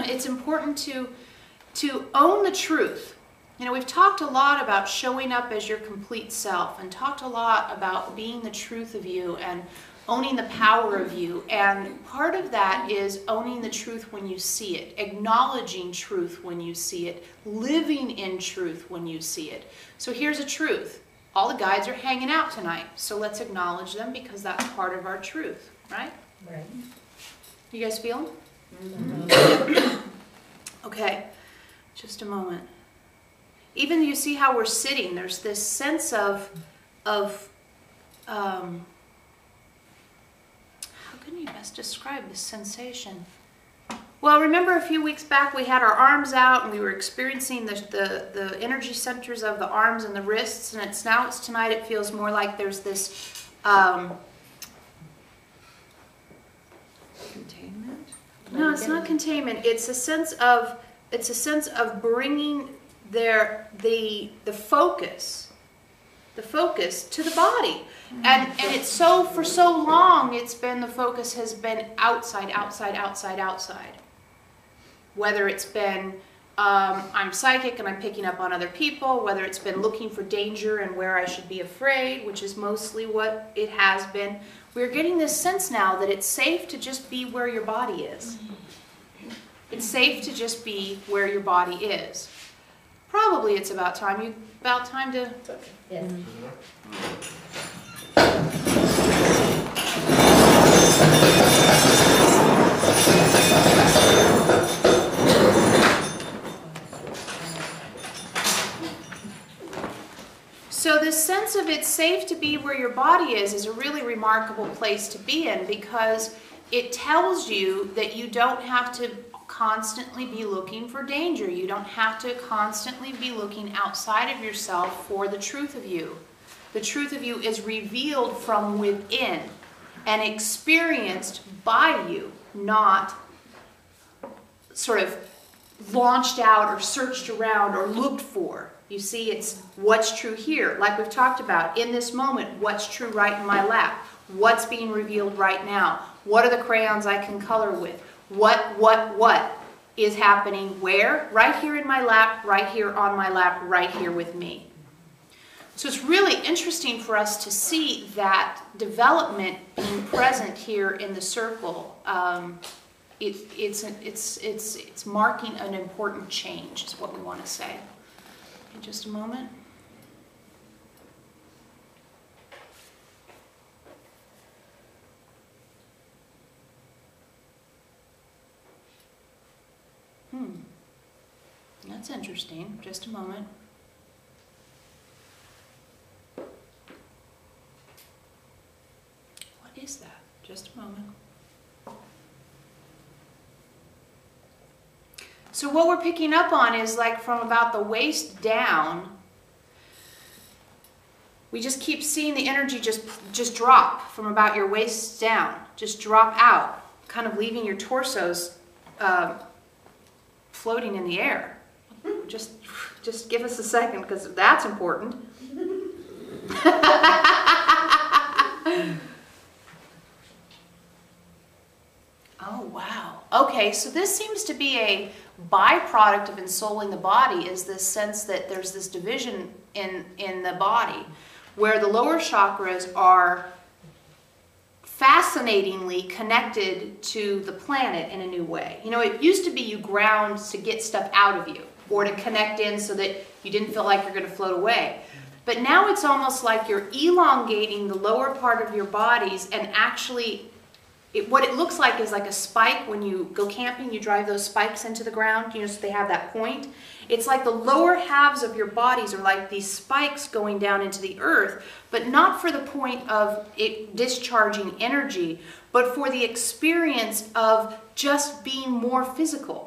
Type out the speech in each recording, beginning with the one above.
it's important to own the truth. You know, we've talked a lot about showing up as your complete self, and talked a lot about being the truth of you and owning the power of you. And part of that is owning the truth when you see it, acknowledging truth when you see it, living in truth when you see it. So here's a truth. All the guides are hanging out tonight, so let's acknowledge them because that's part of our truth, right? Right. You guys feel? Mm-hmm. Okay, just a moment. Even you see how we're sitting, there's this sense of how can you best describe this sensation? Well, remember a few weeks back we had our arms out and we were experiencing the energy centers of the arms and the wrists, and tonight it feels more like there's this Containment? no, it's not containment. It's a sense of bringing the focus to the body. And it's so, for so long, the focus has been outside. Whether it's been, I'm psychic and I'm picking up on other people, whether it's been looking for danger and where I should be afraid, which is mostly what it has been. We're getting this sense now that it's safe to just be where your body is. It's safe to just be where your body is. Probably it's about time to... Yes. So this sense of it's safe to be where your body is a really remarkable place to be in, because it tells you that you don't have to constantly be looking for danger. You don't have to constantly be looking outside of yourself for the truth of you. The truth of you is revealed from within and experienced by you, not sort of launched out or searched around or looked for. You see, it's what's true here. Like we've talked about, in this moment, what's true right in my lap? What's being revealed right now? What are the crayons I can color with? What is happening where? Right here in my lap, right here on my lap, right here with me. So it's really interesting for us to see that development being present here in the circle. It's marking an important change, is what we want to say. In just a moment. That's interesting. Just a moment. What is that? Just a moment. So what we're picking up on is like from about the waist down, we just keep seeing the energy just drop from about your waist down, just drop out, kind of leaving your torsos floating in the air. Just give us a second, because that's important. Oh, wow. Okay, so this seems to be a byproduct of ensouling the body, is this sense that there's this division in the body where the lower chakras are fascinatingly connected to the planet in a new way. You know, it used to be you ground to get stuff out of you or to connect in so that you didn't feel like you're going to float away. But now it's almost like you're elongating the lower part of your bodies, and actually what it looks like is like a spike. When you go camping, you drive those spikes into the ground, you know, so they have that point. It's like the lower halves of your bodies are like these spikes going down into the earth, but not for the point of it discharging energy, but for the experience of just being more physical.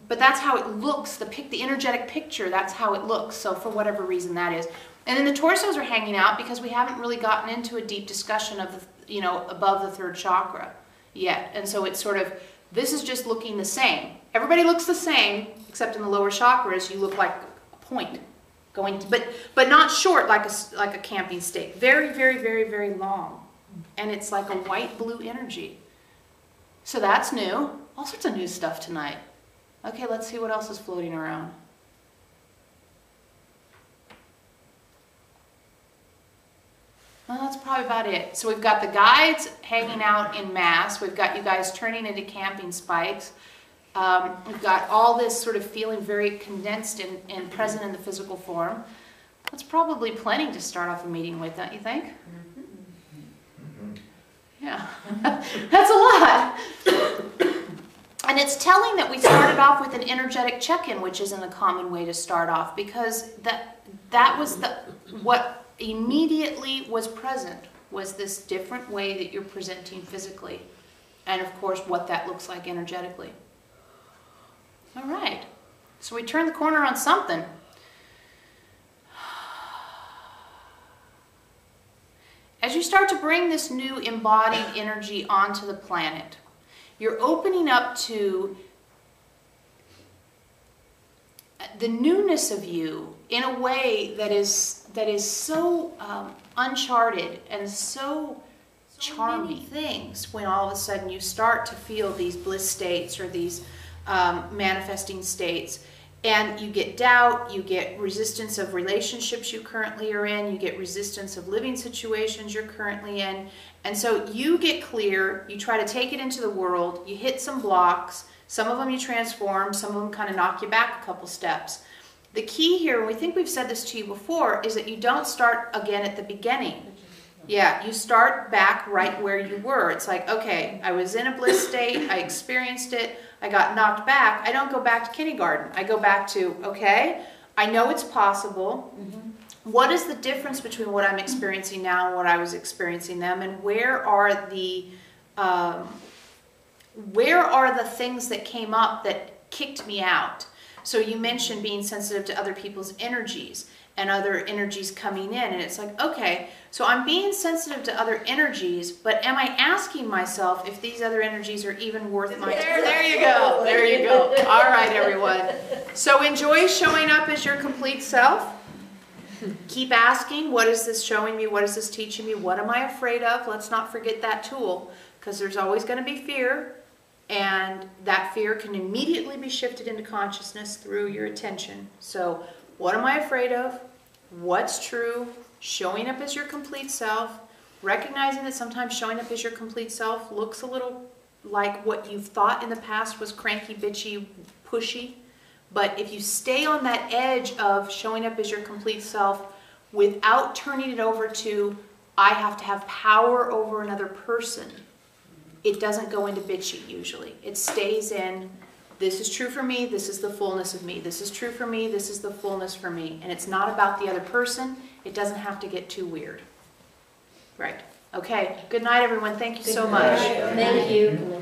But that's how it looks, the energetic picture, that's how it looks, so for whatever reason that is. And then the torsos are hanging out because we haven't really gotten into a deep discussion of, you know, above the third chakra yet. And so it's sort of, this is just looking the same. Everybody looks the same, except in the lower chakras, you look like a point going to, but not short like a camping stake. Very, very, very, very long. And it's like a white-blue energy. So that's new. All sorts of new stuff tonight. Okay, let's see what else is floating around. Well, that's probably about it. So we've got the guides hanging out in mass. We've got you guys turning into camping spikes. We've got all this sort of feeling very condensed and present in the physical form. That's probably plenty to start off a meeting with, don't you think? Yeah, that's a lot. And it's telling that we started off with an energetic check-in, which isn't a common way to start off, because that was what immediately was present, was this different way that you're presenting physically, and of course what that looks like energetically. All right, so we turn the corner on something. As you start to bring this new embodied energy onto the planet, you're opening up to the newness of you in a way that is so uncharted and so charming things, when all of a sudden you start to feel these bliss states or these manifesting states, and you get doubt, you get resistance of relationships you currently are in, you get resistance of living situations you're currently in, and so you get clear, you try to take it into the world, you hit some blocks, some of them you transform, some of them kind of knock you back a couple steps. The key here, and we think we've said this to you before, is that you don't start again at the beginning. Yeah, you start back right where you were. It's like, okay, I was in a bliss state, I experienced it, I got knocked back. I don't go back to kindergarten. I go back to, okay, I know it's possible. What is the difference between what I'm experiencing now and what I was experiencing then? And where are the things that came up that kicked me out? So you mentioned being sensitive to other people's energies and other energies coming in, and it's like, okay, so I'm being sensitive to other energies, but am I asking myself if these other energies are even worth my time? There you go, there you go. All right, everyone. So enjoy showing up as your complete self. Keep asking, what is this showing me? What is this teaching me? What am I afraid of? Let's not forget that tool, because there's always going to be fear, and that fear can immediately be shifted into consciousness through your attention. So what am I afraid of? What's true? Showing up as your complete self, recognizing that sometimes showing up as your complete self looks a little like what you've thought in the past was cranky, bitchy, pushy. But if you stay on that edge of showing up as your complete self without turning it over to, I have to have power over another person, it doesn't go into bitchy usually. It stays in, this is true for me, this is the fullness of me. This is true for me, this is the fullness for me. And it's not about the other person. It doesn't have to get too weird. Right. Okay. Good night, everyone. Thank you so much. Thank you.